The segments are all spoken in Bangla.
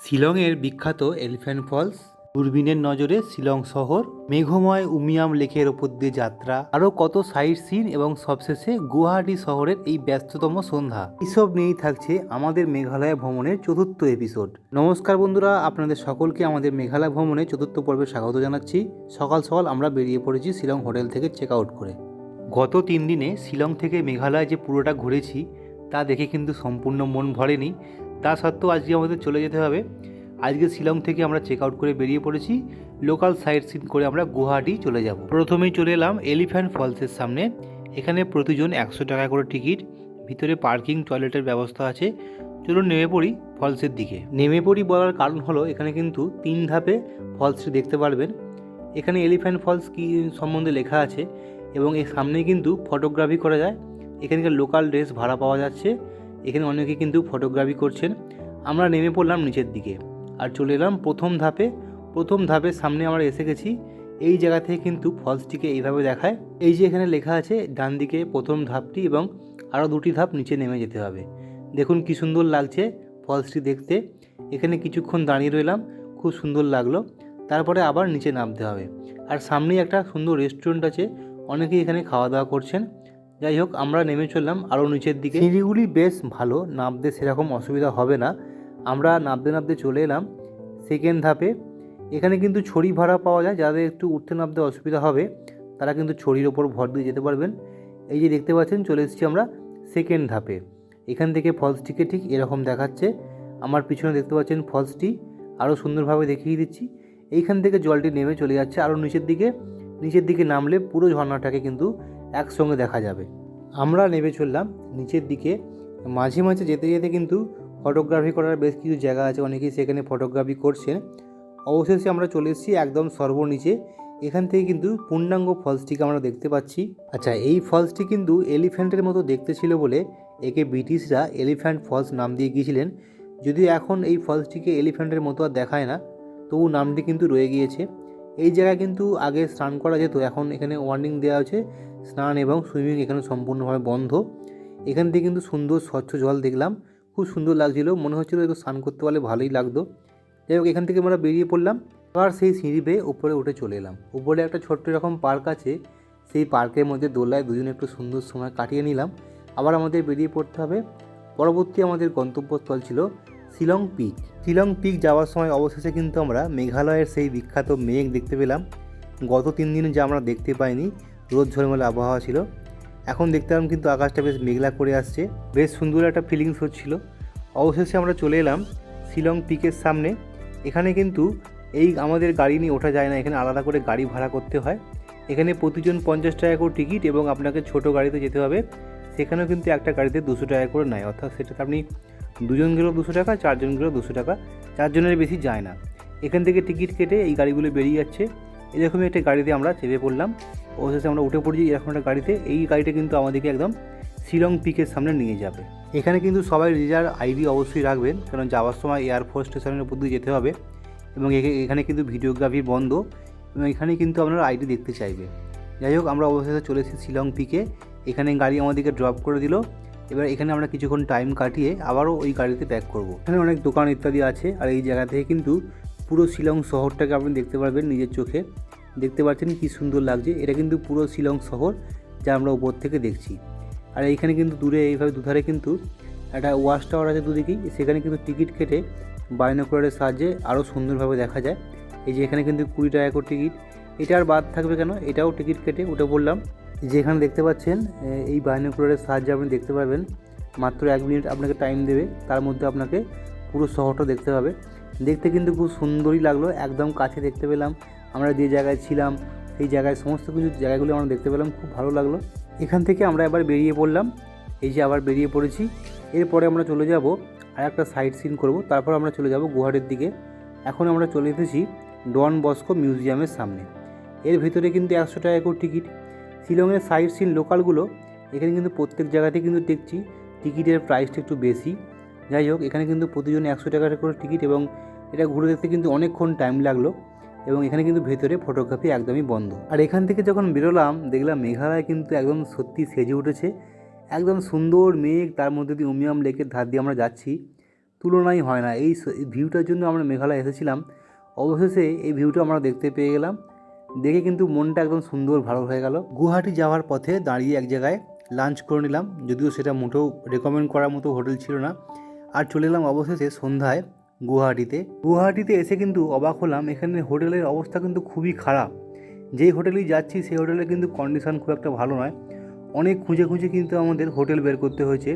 শিলংয়ের বিখ্যাত এলিফ্যান্ট ফলস, দূরবীনের নজরে শিলং শহর, মেঘময় উমিয়াম লেকের ওপর দিয়ে যাত্রা, আরও কত সাইট সিন এবং সবশেষে গুয়াহাটি শহরের এই ব্যস্ততম সন্ধ্যা, এসব নিয়েই থাকছে আমাদের মেঘালয় ভ্রমণের চতুর্থ এপিসোড। নমস্কার বন্ধুরা, আপনাদের সকলকে আমাদের মেঘালয় ভ্রমণের চতুর্থ পর্বে স্বাগত জানাচ্ছি। সকাল সকাল আমরা বেরিয়ে পড়েছি শিলং হোটেল থেকে চেক আউট করে। গত 3 দিনে শিলং থেকে মেঘালয় যে পুরোটা ঘুরেছি তা দেখে কিন্তু সম্পূর্ণ মন ভরেনি। তা সত্ত্বেও আজকে আমাদের চলে যেতে হবে। আজকে শিলং থেকে আমরা চেক আউট করে বেরিয়ে পড়েছি। লোকাল সাইট সিন করে আমরা গুয়াহাটি চলে যাব। প্রথমেই চলে এলাম এলিফ্যান্ট ফলসের সামনে। এখানে প্রতিজন 100 টাকা করে টিকিট, ভিতরে পার্কিং টয়লেটের ব্যবস্থা আছে। চলুন নেমে পড়ি ফলসের দিকে। নেমে পড়ি বলার কারণ হলো এখানে কিন্তু 3 ধাপে ফলসটি দেখতে পারবেন। এখানে এলিফ্যান্ট ফলস কী সম্বন্ধে লেখা আছে এবং এর সামনে কিন্তু ফটোগ্রাফি করা যায়। এখানকার লোকাল ড্রেস ভাড়া পাওয়া যাচ্ছে। এখানে অনেকে কিন্তু ফটোগ্রাফি করছেন। আমরা নেমে পড়লাম নিচের দিকে আর চলে এলাম প্রথম ধাপে। প্রথম ধাপের সামনে আমরা এসে গেছি। এই জায়গা থেকে কিন্তু ফলসটিকে এইভাবে দেখায়। এই যে এখানে লেখা আছে ডান দিকে প্রথম ধাপটি এবং আরও 2টি ধাপ নিচে নেমে যেতে হবে। দেখুন কি সুন্দর লাগছে ফলসটি দেখতে। এখানে কিছুক্ষণ দাঁড়িয়ে রইলাম, খুব সুন্দর লাগলো। তারপরে আবার নিচে নামতে হবে। আর সামনেই একটা সুন্দর রেস্টুরেন্ট আছে, অনেকেই এখানে খাওয়া দাওয়া করছেন। যাই হোক, আমরা নেমে চললাম আরও নিচের দিকে। সিঁড়িগুলি বেশ ভালো, নামতে সেরকম অসুবিধা হবে না। আমরা নামতে নামতে চলে এলাম সেকেন্ড ধাপে। এখানে কিন্তু ছড়ি ভাড়া পাওয়া যায়। যাদের একটু উঠতে নামতে অসুবিধা হবে তারা কিন্তু ছড়ির ওপর ভর দিয়ে যেতে পারবেন। এই যে দেখতে পাচ্ছেন, চলে এসেছি আমরা সেকেন্ড ধাপে। এখান থেকে ফলসটিকে ঠিক এরকম দেখাচ্ছে। আমার পিছনে দেখতে পাচ্ছেন ফলসটি, আরও সুন্দরভাবে দেখিয়ে দিচ্ছি। এইখান থেকে জলটি নেমে চলে যাচ্ছে আরও নিচের দিকে। নিচের দিকে নামলে পুরো ঝর্ণাটাকে কিন্তু একসঙ্গে দেখা যাবে। আমরা নেমে চললাম নিচের দিকে। মাঝে মাঝে যেতে যেতে কিন্তু ফটোগ্রাফি করার বেশ কিছু জায়গা আছে, অনেকেই সেখানে ফটোগ্রাফি করছেন। অবশেষে আমরা চলে এসেছি একদম সর্বনিচে। এখান থেকে কিন্তু পূর্ণাঙ্গ ফলসটিকে আমরা দেখতে পাচ্ছি। আচ্ছা, এই ফলসটি কিন্তু এলিফ্যান্টের মতো দেখতে ছিল বলে একে ব্রিটিশরা এলিফ্যান্ট ফলস নাম দিয়ে গিয়েছিলেন। যদিও এখন এই ফলসটিকে এলিফ্যান্টের মতো আর দেখায় না, তবু নামটি কিন্তু রয়ে গিয়েছে। এই জায়গায় কিন্তু আগে স্নান করা যেত, এখন এখানে ওয়ার্নিং দেওয়া হয়েছে স্নান এবং সুইমিং এখানে সম্পূর্ণভাবে বন্ধ। এখান থেকে কিন্তু সুন্দর স্বচ্ছ জল দেখলাম, খুব সুন্দর লাগছিল। মনে হচ্ছিলো একটু স্নান করতে পারলে ভালোই লাগতো। যাই হোক, এখান থেকে আমরা বেরিয়ে পড়লাম। আবার সেই সিঁড়ি বেয়ে উপরে উঠে চলে এলাম। উপরে একটা ছোট্ট এরকম পার্ক আছে, সেই পার্কের মধ্যে দোলায় দুজনে একটু সুন্দর সময় কাটিয়ে নিলাম। আবার আমাদের বেরিয়ে পড়তে হবে। পরবর্তী আমাদের গন্তব্যস্থল ছিল শিলং পিক। শিলং পিক যাওয়ার সময় অবশেষে কিন্তু আমরা মেঘালয়ের সেই বিখ্যাত মেঘ দেখতে পেলাম। গত 3 দিনে যা আমরা দেখতে পাইনি, রোদ ঝলমলে আবহাওয়া ছিল। এখন দেখতে পেলাম কিন্তু আকাশটা বেশ মেঘলা করে আসছে, বেশ সুন্দর একটা ফিলিংস হচ্ছিল। অবশেষে আমরা চলে এলাম শিলং পিকের সামনে। এখানে কিন্তু এই আমাদের গাড়ি নিয়ে ওঠা যায় না, এখানে আলাদা করে গাড়ি ভাড়া করতে হয়। এখানে প্রতিজন 50 টাকা করে টিকিট এবং আপনাকে ছোট গাড়িতে যেতে হবে। সেখানেও কিন্তু একটা গাড়িতে 200 টাকা করে নেয়, অর্থাৎ সেটাতে আপনি 2 জন গেলেও 200 টাকা, 4 জন গেলেও 200 টাকা, 4 জনের বেশি যায় না। এখান থেকে টিকিট কেটে এই গাড়িগুলো বেরিয়ে যাচ্ছে। এরকমই একটা গাড়িতে আমরা চেপে পড়লাম। অবশেষে আমরা উঠে পড়ছি এরকম একটা গাড়িতে। এই গাড়িটা কিন্তু আমাদেরকে একদম শিলং পিকের সামনে নিয়ে যাবে। এখানে কিন্তু সবাই নিজের আইডি অবশ্যই রাখবেন, কারণ যাওয়ার সময় এয়ারফোর্স স্টেশনের উপর দিয়ে যেতে হবে এবং এখানে কিন্তু ভিডিওগ্রাফি বন্ধ এবং এখানে কিন্তু আপনারা আইডি দেখতে চাইবে। যাই হোক, আমরা অবশেষে চলে এসেছি শিলং পিকে। এখানে গাড়ি আমাদেরকে ড্রপ করে দিল। এবার এখানে আমরা কিছুক্ষণ টাইম কাটিয়ে আবারও ওই গাড়িতে ব্যাক করব। এখানে অনেক দোকান ইত্যাদি আছে আর এই জায়গা থেকে কিন্তু পুরো শিলং শহরটাকে আপনি দেখতে পারবেন নিজের চোখে। দেখতে পাচ্ছেন কি সুন্দর লাগছে। এটা কিন্তু পুরো শিলং শহর যা আমরা উপর থেকে দেখছি। আর এইখানে কিন্তু দূরে এইভাবে দুধারে কিন্তু একটা ওয়াচ টাওয়ার আছে দুদিকেই, সেখানে কিন্তু টিকিট কেটে বাইনোকুলারের সাহায্যে আরও সুন্দরভাবে দেখা যায়। এই যে এখানে কিন্তু 20 টাকা করে টিকিট। এটা আর বাদ থাকবে কেন, এটাও টিকিট কেটে উঠে পড়লাম। যেখানে দেখতে পাচ্ছেন এই বাইনোকুলারের সাহায্যে আপনি দেখতে পারবেন। মাত্র 1 মিনিট আপনাকে টাইম দেবে, তার মধ্যে আপনাকে পুরো শহরটা দেখতে হবে। দেখতে কিন্তু খুব সুন্দরই লাগলো, একদম কাছে দেখতে পেলাম। আমরা যে জায়গায় ছিলাম সেই জায়গায় সমস্ত কিছু জায়গাগুলো আমরা দেখতে পেলাম, খুব ভালো লাগলো। এখান থেকে আমরা এবার বেরিয়ে পড়লাম। এই যে আবার বেরিয়ে পড়েছি। এরপরে আমরা চলে যাব আর একটা সাইট সিন করব, তারপর আমরা চলে যাব গুয়াহাটির দিকে। এখন আমরা চলে এসেছি ডন বস্কো মিউজিয়ামের সামনে। এর ভিতরে কিন্তু 100 টাকা করে টিকিট। শিলংয়ের সাইট সিন লোকালগুলো এখানে কিন্তু প্রত্যেক জায়গাতেই কিন্তু দেখছি টিকিটের প্রাইসটা একটু বেশি। যাই হোক, এখানে কিন্তু প্রতিজনে 100 টাকা করে টিকিট এবং এটা ঘুরে দেখতে কিন্তু অনেকক্ষণ টাইম লাগলো এবং এখানে কিন্তু ভেতরে ফটোগ্রাফি একদমই বন্ধ। আর এখান থেকে যখন বেরোলাম দেখলাম মেঘালয় কিন্তু একদম সত্যি সেজে উঠেছে। একদম সুন্দর মেঘ, তার মধ্যে দিয়ে উমিয়াম লেকের ধার দিয়ে আমরা যাচ্ছি। তুলনাই হয় না। এই ভিউটার জন্য আমরা মেঘালয় এসেছিলাম। অবশেষে এই ভিউটা আমরা দেখতে পেয়ে গেলাম। দেখে কিন্তু মনটা একদম সুন্দর ভালো হয়ে গেল। গুয়াহাটি যাওয়ার পথে দাঁড়িয়ে এক জায়গায় লাঞ্চ করে নিলাম, যদিও সেটা মোটেও রেকমেন্ড করার মতো হোটেল ছিল না। আর চলে এলাম অবশেষে সন্ধ্যায় গুয়াহাটিতে এসে কিন্তু অবাক হলাম, এখানে হোটেলের অবস্থা কিন্তু খুবই খারাপ। যেই হোটেলেই যাচ্ছি সেই হোটেলের কিন্তু কন্ডিশন খুব একটা ভালো নয়। অনেক খুঁজে কিন্তু আমাদের হোটেল বের করতে হয়েছে।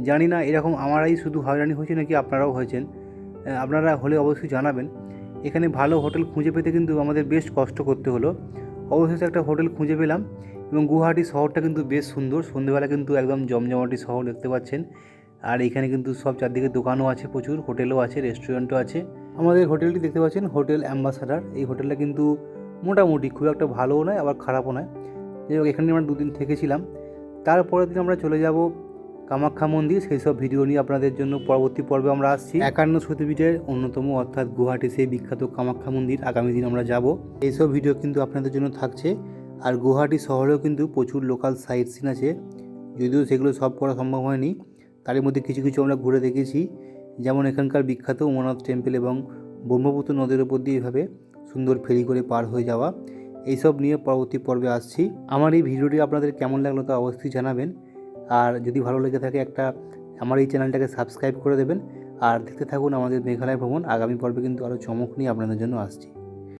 জানি না এরকম আমারাই শুধু হয়রানি হয়েছে নাকি আপনারাও হয়েছেন। আপনারা হলে অবশ্যই জানাবেন। এখানে ভালো হোটেল খুঁজে পেতে কিন্তু আমাদের বেশ কষ্ট করতে হলো। অবশেষে একটা হোটেল খুঁজে পেলাম এবং গুয়াহাটি শহরটা কিন্তু বেশ সুন্দর। সন্ধ্যেবেলা কিন্তু একদম জমজমাটি শহর দেখতে পাচ্ছেন। আর এখানে কিন্তু সব চারদিকে দোকানও আছে, প্রচুর হোটেলও আছে, রেস্টুরেন্টও আছে। আমাদের হোটেলটি দেখতে পাচ্ছেন হোটেল অ্যাম্বাসাডার। এই হোটেলটা কিন্তু মোটামুটি খুব একটা ভালোও নয় আবার খারাপও নয়। যাই হোক, এখানে আমরা 2 দিন থেকেছিলাম। তারপরের দিন আমরা চলে যাব কামাখ্যা মন্দির। সেই সব ভিডিও নিয়ে আপনাদের জন্য পরবর্তী পর্বে আমরা আসছি। 51 শক্তিপীঠের অন্যতম অর্থাৎ গুয়াহাটি সেই বিখ্যাত কামাখ্যা মন্দির আগামী দিন আমরা যাব। এইসব ভিডিও কিন্তু আপনাদের জন্য থাকছে। আর গুয়াহাটি শহরেও কিন্তু প্রচুর লোকাল সাইট সিন আছে, যদিও সেগুলো সব করা সম্ভব হয়নি। তার মধ্যে কিছু আমরা ঘুরে দেখেছি, যেমন এখানকার বিখ্যাত উমানাথ টেম্পল এবং ব্রহ্মপুত্র নদীর উপর দিয়ে এভাবে সুন্দর ফেরি করে পার হয়ে যাওয়া। এইসব নিয়ে পরবর্তী পর্বে আসছি। আমার এই ভিডিওটি আপনাদের কেমন লাগলো তা অবশ্যই জানাবেন। আর যদি ভালো লেগে থাকে আমার এই চ্যানেলটাকে সাবস্ক্রাইব করে দেবেন। আর দেখতে থাকুন আমাদের মেঘালয় ভ্রমণ। আগামী পর্বে কিন্তু আরও চমক নিয়ে আপনাদের জন্য আসছি।